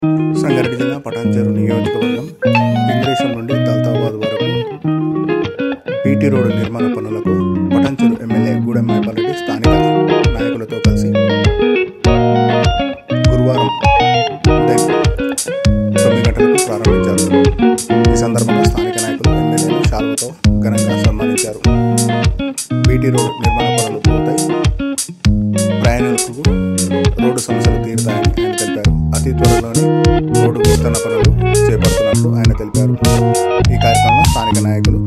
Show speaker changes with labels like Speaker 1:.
Speaker 1: సంగారెడ్డి జిల్లా పటాన్చెరు నియోజకవర్గం ఇంద్రేశం నుండి దౌలతాబాద్ వరకు బీటీ రోడ్డు నిర్మాణ పనులకు పటాన్చెరు ఎమ్మెల్యే గూడెం మైపాల్రెడ్డి స్థానిక నాయకులతో కలిసి గురువారం ఉదయం 9 గంటలకు ప్రారంభించారు. ఈ సందర్భంగా స్థానిక నాయకులు ఎమ్మెల్యేను శాలువతో ఘనంగా సన్మానించారు. బీటీ రోడ్డు నిర్మాణ పనులు పూర్తయి ప్రయాణికులకు రోడ్డు సమస్యలు తీరుతాయని ఆయన తెలిపారు. అతి త్వరలోనే రోడ్డు విస్తరణ పనులు చేపడుతున్నట్లు ఆయన తెలిపారు. ఈ కార్యక్రమంలో స్థానిక నాయకులు